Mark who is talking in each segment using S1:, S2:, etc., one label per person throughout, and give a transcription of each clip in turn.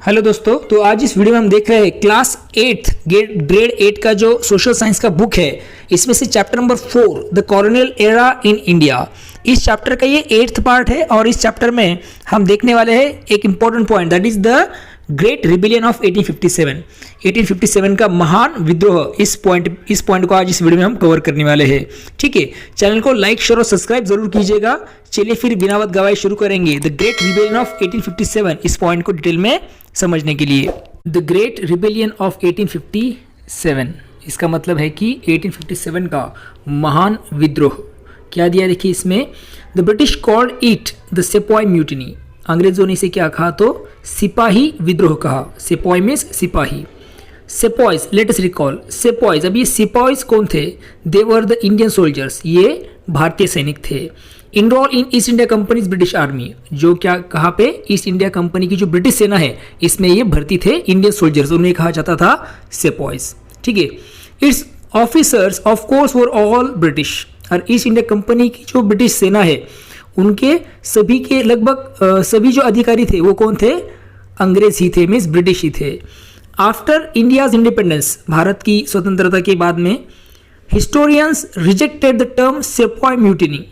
S1: Hello दोस्तों, तो आज इस वीडियो में हम देख रहे हैं क्लास 8 ग्रेड 8 का जो सोशल साइंस का बुक है, इसमें से chapter number 4 the colonial era in India. इस चैप्टर का ये 8th पार्ट है और इस चैप्टर में हम देखने वाले हैं एक important point, that is the great rebellion of 1857। 1857 का महान विद्रोह। इस पॉइंट को आज इस वीडियो में हम कवर करने वाले हैं। ठीक है, चैनल को लाइक शेयर और सब्सक्राइब जरूर कीजिएगा। चलिए फिर बिना वक्त गवाए शुरू करेंगे द ग्रेट रिबिलियन ऑफ 1857, इस पॉइंट को डिटेल में समझने के लिए। द ग्रेट रिबिलियन ऑफ 1857, इसका मतलब है कि 1857 का महान विद्रोह। क्या दिया देखिए इसमें, the British called it the sepoy mutiny. अंग्रेजों ने इसे क्या कहा, तो सिपाही विद्रोह कहा। सेपॉय मीन्स सिपाही। Sepoys, let us recall sepoys. अब ये सिपॉयज कौन थे? They were the Indian soldiers, ये भारतीय सैनिक थे। Enrol in East India company's British army, जो क्या कहाँ पे, ईस्ट इंडिया कंपनी की जो ब्रिटिश सेना है इसमें ये भर्ती थे इंडियन सोल्जर्स, उन्हें कहा जाता था सेपॉयज। ठीक है, it's officers of course were all British. और ईस्ट इंडिया कंपनी की जो ब्रिटिश सेना है उनके सभी के लगभग सभी जो अधिकारी थे वो कौन थे? अंग्रेज ही थे, मीन्स ब्रिटिश ही थे। आफ्टर इंडियाज इंडिपेंडेंस, भारत की स्वतंत्रता के बाद में, historians rejected the term sepoy mutiny.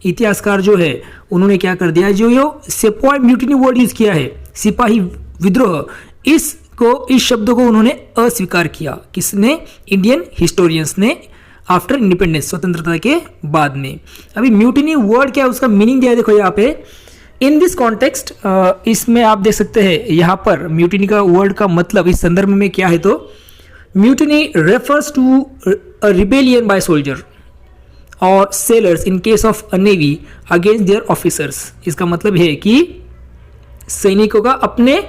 S1: इतिहासकार जो है उन्होंने क्या कर दिया, जो यो सेपॉय म्यूटिनी वर्ड यूज किया है, सिपाही विद्रोह, इस शब्द को उन्होंने अस्वीकार किया। किसने? इंडियन हिस्टोरियंस ने, आफ्टर इंडिपेंडेंस, स्वतंत्रता के बाद में। अभी म्यूटिनी वर्ड क्या है, उसका मीनिंग दिया है, देखो यहाँ पे इन दिस कॉन्टेक्स्ट। इसमें आप देख सकते हैं यहाँ पर म्यूटिनी का वर्ड का मतलब इस संदर्भ में क्या है, तो mutiny refers to a rebellion by soldier और sailors in case of a navy against their officers. इसका मतलब है कि सैनिकों का अपने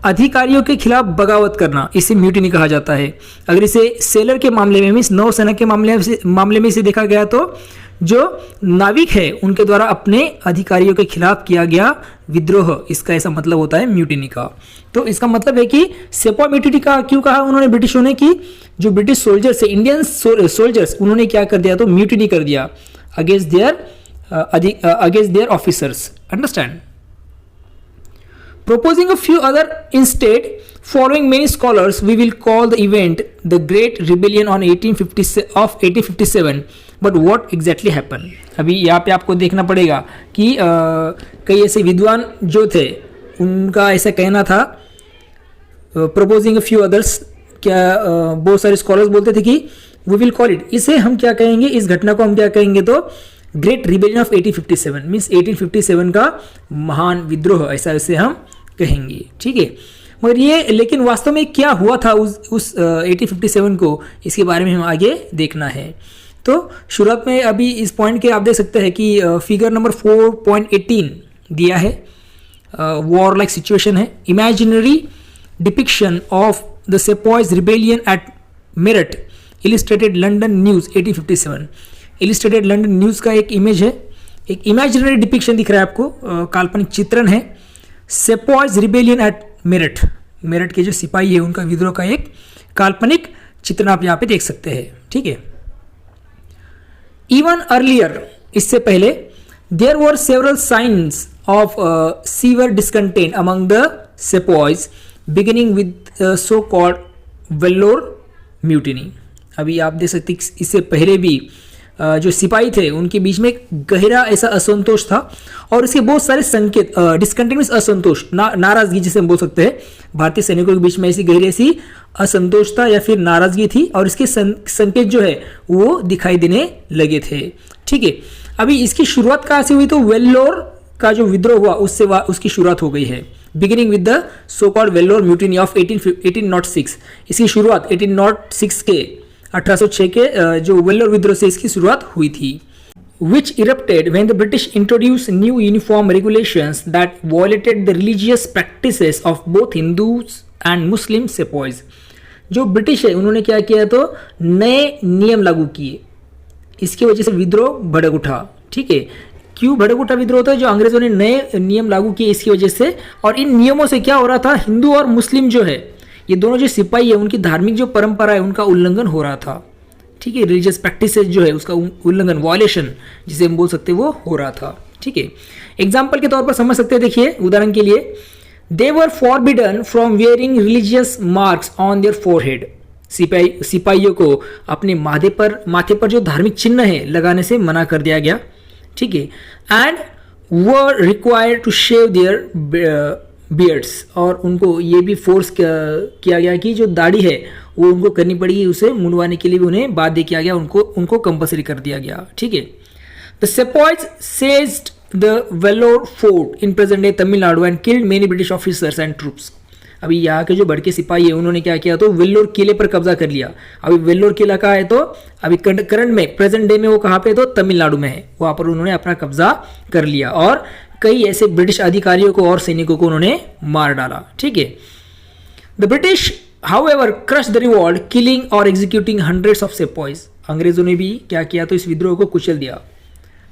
S1: अधिकारियों के खिलाफ बगावत करना, इसे म्यूटिनी कहा जाता है। अगर इसे सेलर के मामले में, मीन्स नौसेना के मामले में इसे देखा गया, तो जो नाविक है उनके द्वारा अपने अधिकारियों के खिलाफ किया गया विद्रोह, इसका ऐसा मतलब होता है म्यूटिनी का। तो इसका मतलब है कि सेपॉय म्यूटिनी का क्यों कहा उन्होंने ब्रिटिशों ने, कि जो ब्रिटिश सोल्जर्स है, इंडियन सोल्जर्स, उन्होंने क्या कर दिया, तो म्यूटिनी कर दिया against their officers. Understand? Proposing a few other instead, following many scholars, we will call the event the Great Rebellion on 1857. But what exactly happened? अभी यहाँ पे आपको देखना पड़ेगा कि कई ऐसे विद्वान जो थे उनका ऐसा कहना था, proposing a few others, क्या बहुत सारे स्कॉलर्स बोलते थे कि we will call it, इसे हम क्या कहेंगे, इस घटना को हम क्या कहेंगे, तो ग्रेट रिबेलियन ऑफ 1857, मीन्स 1857 का महान विद्रोह, ऐसा इसे हम कहेंगे। ठीक है, मगर ये लेकिन वास्तव में क्या हुआ था उस 1857 को, इसके बारे में हम आगे देखना है। तो शुरुआत में अभी इस पॉइंट के आप देख सकते हैं कि फिगर नंबर 4.18 दिया है, वॉर लाइक सिचुएशन है। Imaginary depiction of the sepoys rebellion at Meerut, illustrated London news 1857। Illustrated London news का एक इमेज है, एक इमेजिनरी डिपिक्शन दिख रहा है आपको, काल्पनिक चित्रण है। सेपॉयज रिबेलियन एट मेरठ, मेरठ के जो सिपाही है उनका विद्रोह का एक काल्पनिक चित्रण आप यहाँ पे देख सकते हैं। ठीक है, इवन अर्लियर, इससे पहले, there were several signs of severe discontent among the sepoys beginning with so called Vellore mutiny. अभी आप देख सकते हैं इससे पहले भी जो सिपाही थे उनके बीच में गहरा ऐसा असंतोष था, और इसके बहुत सारे संकेत, डिस्कंटेंट मीन्स असंतोष, नाराजगी जिसे हम बोल सकते हैं। भारतीय सैनिकों के बीच में ऐसी गहरी ऐसी असंतोष था या फिर नाराजगी थी, और इसके संकेत जो है वो दिखाई देने लगे थे। ठीक है, अभी इसकी शुरुआत कहाँ से हुई, तो वेल्लोर का जो विद्रोह हुआ उससे उसकी शुरुआत हो गई है। Beginning with the so called Vellore mutiny of 1806, इसकी शुरुआत 1806 के 1806 के जो वेल्लोर विद्रोह से इसकी शुरुआत हुई थी। Which erupted when the British introduced new uniform regulations that violated the religious practices of both Hindus and Muslim sepoys। जो ब्रिटिश है उन्होंने क्या किया, तो नए नियम लागू किए, इसकी वजह से विद्रोह भड़क उठा। ठीक है, क्यों भड़क उठा विद्रोह? था जो अंग्रेजों ने नए नियम लागू किए इसकी वजह से, और इन नियमों से क्या हो रहा था, हिंदू और मुस्लिम जो है, ये दोनों जो सिपाही है उनकी धार्मिक जो परंपरा है उनका उल्लंघन हो रहा था। ठीक है, रिलीजियस प्रैक्टिसेस जो है उसका उल्लंघन, वॉयलेशन जिसे हम बोल सकते हैं, वो हो रहा था। ठीक है, एग्जाम्पल के तौर पर समझ सकते हैं, देखिए उदाहरण के लिए, they were forbidden from wearing religious marks on their forehead. सिपाहियों को अपने माथे पर जो धार्मिक चिन्ह है लगाने से मना कर दिया गया, ठीक है। And were required to shave their beards, और उनको ये भी फोर्स किया गया कि जो दाढ़ी है वो उनको करनी पड़ेगी, उसे मुंडवाने के लिए भी उन्हें बाध्य किया गया, उनको कंपलसरी कर दिया गया, ठीक है। The sepoys seized the Vellore fort in present day Tamil Nadu and killed many British officers and troops. अभी यहाँ के जो बड़के सिपाही है उन्होंने क्या किया, तो वेल्लोर किले पर कब्जा कर लिया। अभी वेल्लोर किला कहाँ है, तो अभी करंट में प्रेजेंट डे में वो कहाँ पे, तो तमिलनाडु में है, वहाँ पर उन्होंने अपना कब्जा कर लिया और कई ऐसे ब्रिटिश अधिकारियों को और सैनिकों को उन्होंने मार डाला, ठीक है। The British however crush the revolt killing और एग्जीक्यूटिंग हंड्रेड्स ऑफ सेपॉइज। अंग्रेजों ने भी क्या किया, तो इस विद्रोह को कुचल दिया,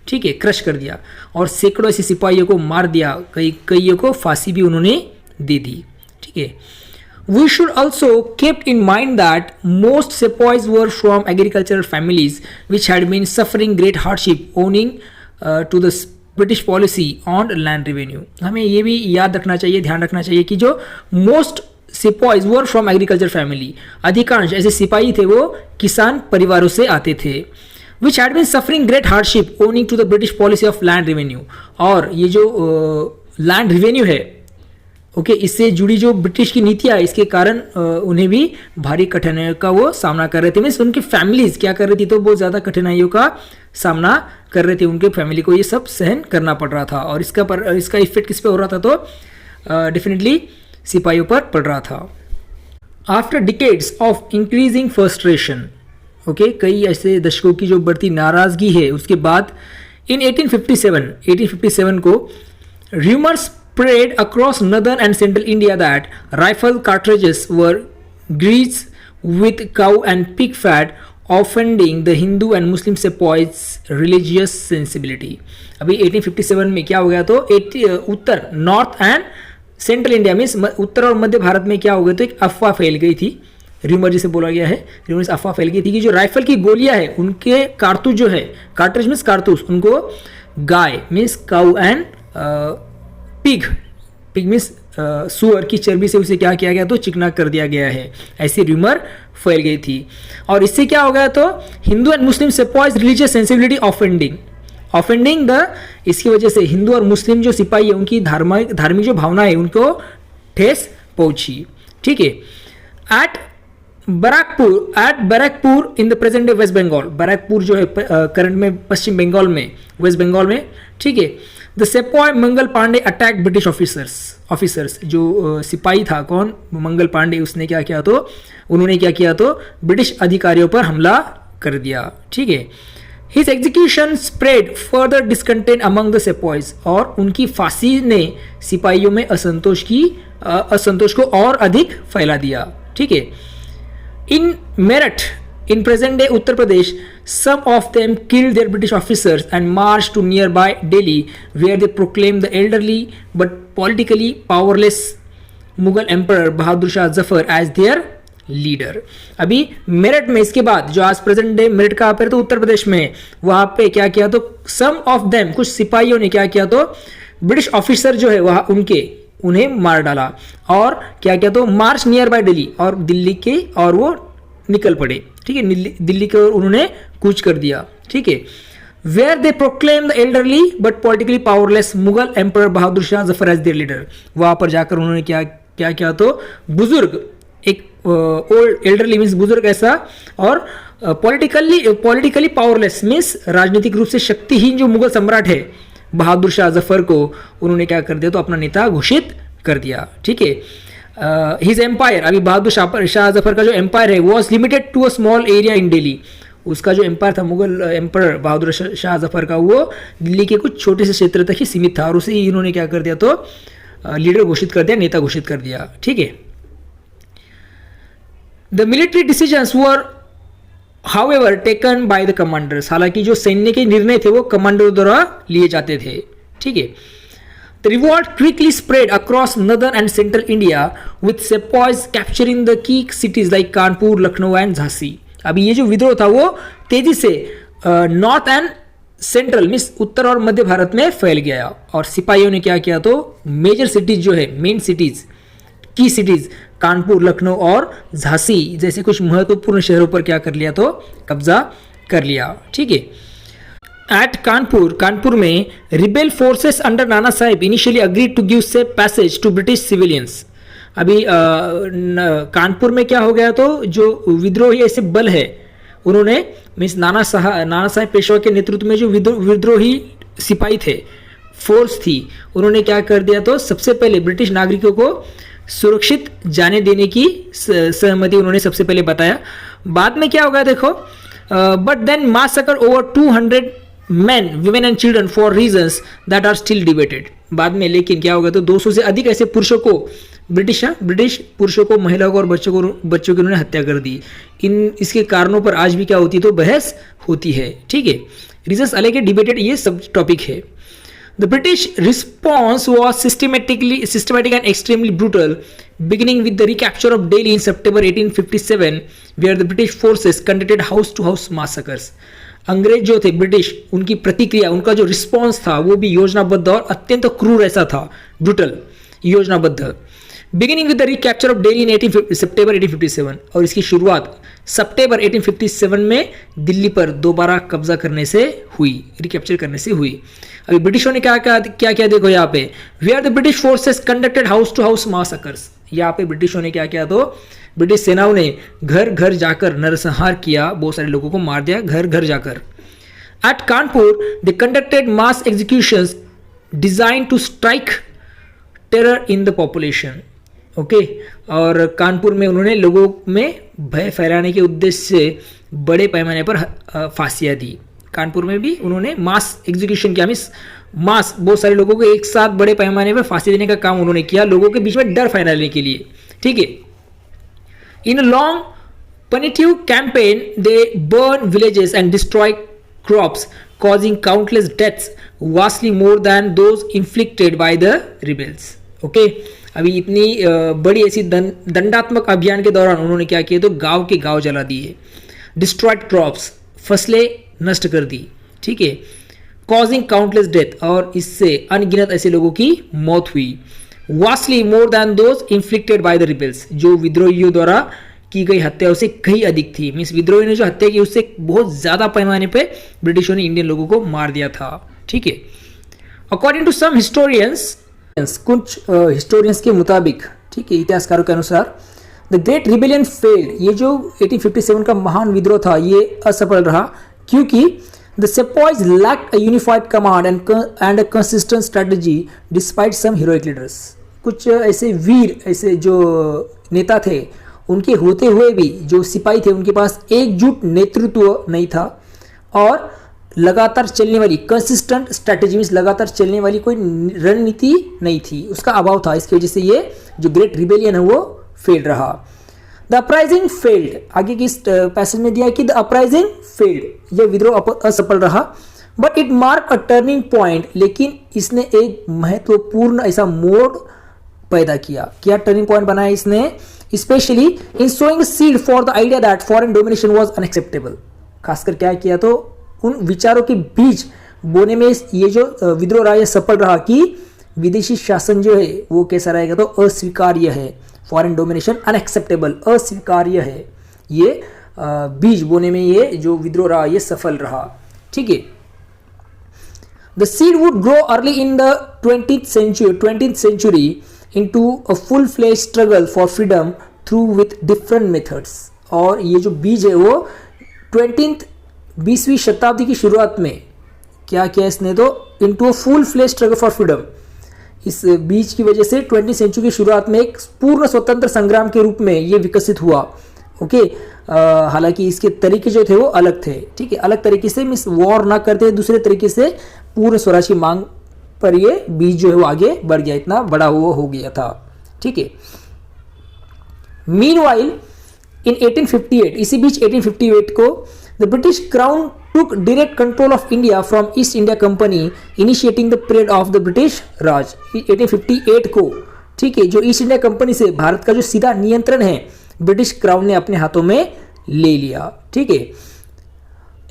S1: ठीक है, क्रश कर दिया और सैकड़ों ऐसे सिपाहियों को मार दिया, कईयों को फांसी भी उन्होंने दे दी, ठीक है। We should also keep in mind that most sepoys were from agricultural families which had been suffering great hardship owing to the British policy on land revenue। हमें ये भी याद रखना चाहिए, ध्यान रखना चाहिए कि जो most sepoys were from agricultural family, अधिकांश ऐसे सिपाही थे वो किसान परिवारों से आते थे, which had been suffering great hardship owing to the British policy of land revenue। और ये जो land revenue है, ओके, इससे जुड़ी जो ब्रिटिश की नीतियाँ है, इसके कारण उन्हें भी भारी कठिनाइयों का वो सामना कर रहे थे। मीन्स उनकी फैमिलीज क्या कर रही थी, तो बहुत ज़्यादा कठिनाइयों का सामना कर रहे थे, उनके फैमिली को ये सब सहन करना पड़ रहा था और इसका इफेक्ट किस पे हो रहा था, तो डेफिनेटली सिपाहियों पर पड़ रहा था। After decades of increasing frustration, okay, कई ऐसे दशकों की जो बढ़ती नाराजगी है, उसके बाद इन 1857 को rumours spread across northern and central India that rifle cartridges were greased with cow and pig fat, offending the Hindu and Muslim sepoys religious sensibility। अभी 1857 में क्या हो गया, तो उत्तर नॉर्थ एंड सेंट्रल इंडिया में, उत्तर और मध्य भारत में क्या हो गया, तो एक अफवाह फैल गई थी, र्यूमर जिसे बोला गया है, र्यूमर से अफवाह फैल गई थी कि जो राइफल की गोलियां है उनके कारतूस जो है, कार्ट्रिज मीन्स कारतूस, उनको गाय means cow and pig means सुअर की चर्बी से उसे क्या किया गया, तो चिकना कर दिया गया है, ऐसी रूमर फैल गई थी। और इससे क्या हो गया, तो Hindu and Muslim sepoys religious sensibility offending the, इसकी वजह से हिंदू और मुस्लिम जो सिपाही है उनकी धार्मिक जो भावना है उनको ठेस पहुंची, ठीक है। At Barrackpore in the present day West Bengal, Barrackpore जो है करंट में पश्चिम बंगाल में, वेस्ट बंगाल में, ठीक है। The sepoy Mangal Pandey attack British officers, जो सिपाही था कौन, मंगल पांडे, उसने क्या किया, तो उन्होंने क्या किया, तो ब्रिटिश अधिकारियों पर हमला कर दिया, ठीक है। His execution spread further discontent among the sepoys, और उनकी फांसी ने सिपाहियों में असंतोष को और अधिक फैला दिया, ठीक है। इन Meerut in present day Uttar Pradesh, some of them killed their British officers and marched to nearby Delhi, where they proclaimed the elderly but politically powerless Mughal Emperor Bahadur Shah Zafar as their leader. अभी मेरठ में, इसके बाद जो आज present day Meerut का पर, तो उत्तर प्रदेश में, वहां पे क्या किया, तो सम ऑफ देम, कुछ सिपाहियों ने क्या किया, तो ब्रिटिश ऑफिसर जो है वहां उन्हें मार डाला और क्या किया, तो मार्च नियर बाय दिल्ली, और दिल्ली के, और वो निकल पड़े, ठीक है, दिल्ली की ओर उन्होंने कूच कर दिया, ठीक है। Where they proclaim the elderly but politically powerless Mughal emperor Bahadur Shah Zafar as their leader. वहां पर जाकर उन्होंने क्या किया, तो बुजुर्ग, एक ओल्ड एल्डरली मीन्स बुजुर्ग ऐसा, और पॉलिटिकली पावरलेस मीन्स राजनीतिक रूप से शक्तिहीन जो मुगल सम्राट है बहादुर शाह जफर को उन्होंने क्या कर दिया, तो अपना नेता घोषित कर दिया, ठीक है। हिज एम्पायर, अभी बहादुर शाह जफर का जो एम्पायर है was limited to a small area in Delhi. उसका जो एम्पायर था मुगल एम्पर बहादुर शाह जफर का, वो दिल्ली के कुछ छोटे से क्षेत्र तक ही सीमित था और उसे ही इन्होंने क्या कर दिया, तो लीडर घोषित कर दिया, नेता घोषित कर दिया, ठीक है। The military decisions were however taken by the commanders, हालांकि जो सैन्य के निर्णय थे वो कमांडर द्वारा लिए जाते थे, ठीक है। The revolt quickly spread across northern and central India with sepoys capturing the key cities like Kanpur, Lucknow and Jhansi। अभी ये जो विद्रोह था वो तेजी से नॉर्थ एंड सेंट्रल मीन्स उत्तर और मध्य भारत में फैल गया। और सिपाहियों ने क्या किया, तो मेजर सिटीज जो है, मेन सिटीज, की सिटीज कानपुर, लखनऊ और झांसी जैसे कुछ महत्वपूर्ण शहरों पर क्या कर लिया, तो कब्जा कर लिया। ठीक है। एट कानपुर में rebel forces under Nana Sahib initially agreed to give safe passage to British civilians. अभी कानपुर में क्या हो गया, तो जो विद्रोही ऐसे बल है उन्होंने मीन्स नाना साहेब पेशवा के नेतृत्व में जो विद्रोही सिपाही थे, फोर्स थी, उन्होंने क्या कर दिया, तो सबसे पहले ब्रिटिश नागरिकों को सुरक्षित जाने देने की सहमति उन्होंने सबसे पहले बताया। बाद में क्या होगा देखो, but then massacre over 200 men, women and children for reasons that are still debated। बाद में लेकिन क्या होगा, तो 200 से अधिक ऐसे पुरुषों को ब्रिटिश पुरुषों को, महिलाओं को और बच्चों की उन्होंने हत्या कर दी। इसके कारणों पर आज भी क्या होती है, तो बहस होती है। ठीक है, रीजंस अलग है, डिबेटेड, ये सब टॉपिक है। The British response was systematic and extremely brutal, beginning with the recapture of Delhi in September 1857, where the British forces conducted house-to-house massacres। अंग्रेज जो थे ब्रिटिश, उनकी प्रतिक्रिया, उनका जो रिस्पॉन्स था वो भी योजनाबद्ध और अत्यंत क्रूर ऐसा था, ब्रूटल, योजनाबद्ध। Beginning with the recapture of Delhi in September 1857, और इसकी शुरुआत सितंबर 1857 में दिल्ली पर दोबारा कब्जा करने से हुई, रिकैप्चर करने से हुई। अभी ब्रिटिशों ने क्या क्या देखो यहाँ पे, where the British forces conducted house to house massacres. यहाँ पे ब्रिटिशों ने क्या किया, तो ब्रिटिश सेनाओं ने घर घर जाकर नरसंहार किया, बहुत सारे लोगों को मार दिया घर घर जाकर। At Kanpur they conducted mass executions designed to strike terror in the population. Okay, और कानपुर में उन्होंने लोगों में भय फैलाने के उद्देश्य से बड़े पैमाने पर फांसियाँ दी। कानपुर में भी उन्होंने मास एग्जीक्यूशन किया, मीन्स मास, बहुत सारे लोगों को एक साथ बड़े पैमाने पर फांसी देने का काम उन्होंने किया, लोगों के बीच में डर फैलाने के लिए। ठीक है। In a long punitive campaign, they burned villages and destroyed crops, causing countless deaths, vastly more than those inflicted by the rebels. Okay? अभी इतनी बड़ी ऐसी दंडात्मक अभियान के दौरान उन्होंने क्या किया, तो गांव के गांव जला दिए, डिस्ट्रॉयड क्रॉप्स, फसलें नष्ट कर दी। ठीक है। कॉजिंग काउंटलेस डेथ, और इससे अनगिनत ऐसे लोगों की मौत हुई। Vastly more than those inflicted by the rebels, जो विद्रोहियों द्वारा की गई हत्याओं से कहीं अधिक थी। मीन्स विद्रोही ने जो हत्या की उससे बहुत ज्यादा पैमाने पे ब्रिटिशों ने इंडियन लोगों को मार दिया था। ठीक है। अकॉर्डिंग टू सम हिस्टोरियंस, कुछ हिस्टोरियंस के मुताबिक, ठीक है, इतिहासकारों के अनुसार, द ग्रेट रिबेलियन फेल्ड, ये जो 1857 का महान विद्रोह था ये असफल रहा, क्योंकि the sepoys lacked a unified command and a consistent strategy despite some heroic leaders। कुछ ऐसे वीर, ऐसे जो नेता थे, उनके होते हुए भी जो सिपाही थे उनके पास एकजुट नेतृत्व नहीं था, और लगातार चलने वाली कंसिस्टेंट स्ट्रैटेजी, मींस लगातार चलने वाली कोई रणनीति नहीं थी, उसका अभाव था। इसकी वजह से ये जो ग्रेट रिबेलियन है वो फेल रहा। द अपराइजिंग फेल्ड, आगे की पैसेज में दिया है कि द अपराइजिंग फेल्ड, यह विद्रोह असफल रहा, but it mark a turning point, लेकिन इसने एक महत्वपूर्ण ऐसा मोड़ पैदा किया। क्या टर्निंग पॉइंट बनाया इसने, specially in sowing seed for the idea that foreign domination was unacceptable. खासकर क्या किया, तो उन विचारों के बीज बोने में ये जो विद्रोह रहा, यह सफल रहा कि विदेशी शासन जो है वो कैसा रहेगा, तो अस्वीकार्य है। फॉरेन डोमिनेशन अनएक्सेप्टेबल, अस्वीकार्य है। ये बीज बोने में ये जो विद्रोह रहा ये सफल रहा। ठीक है। The seed would grow early in the 20th century into a full-fledged struggle for freedom through with different methods। और ये जो बीज है वो 20वीं शताब्दी की शुरुआत में क्या किया इसने, तो into a full-fledged struggle for freedom, इस बीज की वजह से 20वीं सेंचुरी की शुरुआत में एक पूर्ण स्वतंत्र संग्राम के रूप में ये विकसित हुआ। ओके, हालांकि इसके तरीके जो थे वो अलग थे। ठीक है, अलग तरीके से मिस वॉर ना करते, दूसरे तरीके से पूर्ण स्वराज की मांग पर ये बीज जो है वो आगे बढ़ गया, इतना बड़ा वो हो गया था। ठीक है। मीनवाइल इन 1858, इसी बीच 1858 को the British crown took direct control of India from East India Company, initiating the period of the British Raj। 1858 को, ठीक है, जो ईस्ट इंडिया कंपनी से भारत का जो सीधा नियंत्रण है ब्रिटिश क्राउन ने अपने हाथों में ले लिया। ठीक है।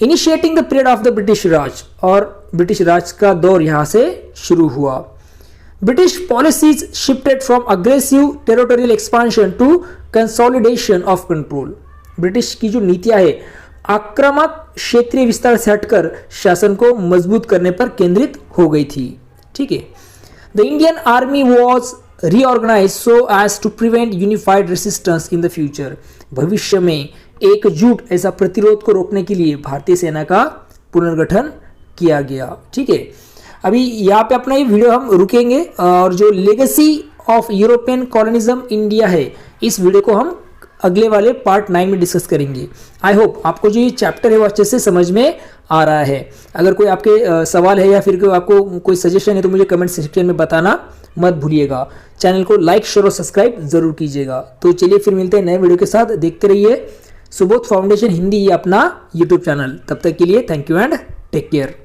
S1: Initiating the period of the British Raj, और ब्रिटिश राज का दौर यहाँ से शुरू हुआ। British policies shifted from aggressive territorial expansion to consolidation of control. British की जो नीतियां है आक्रामक क्षेत्रीय विस्तार से हटकर शासन को मजबूत करने पर केंद्रित हो गई थी। ठीक है। The Indian army was reorganise so as to prevent unified resistance in the future. भविष्य में एकजुट ऐसा प्रतिरोध को रोकने के लिए भारतीय सेना का पुनर्गठन किया गया। ठीक है। अभी यहाँ पे अपना ये वीडियो हम रुकेंगे और जो legacy of European colonialism India है इस वीडियो को हम अगले वाले पार्ट 9 में डिस्कस करेंगे। आई होप आपको जो ये चैप्टर है वो अच्छे से समझ में आ रहा है। अगर कोई आपके सवाल है या फिर आपको कोई सजेशन है तो मुझे कमेंट सेक्शन में बताना मत भूलिएगा। चैनल को लाइक शेयर और सब्सक्राइब जरूर कीजिएगा। तो चलिए फिर मिलते हैं नए वीडियो के साथ। देखते रहिए सुबोध फाउंडेशन हिंदी, ये अपना यूट्यूब चैनल। तब तक के लिए thank you and take care.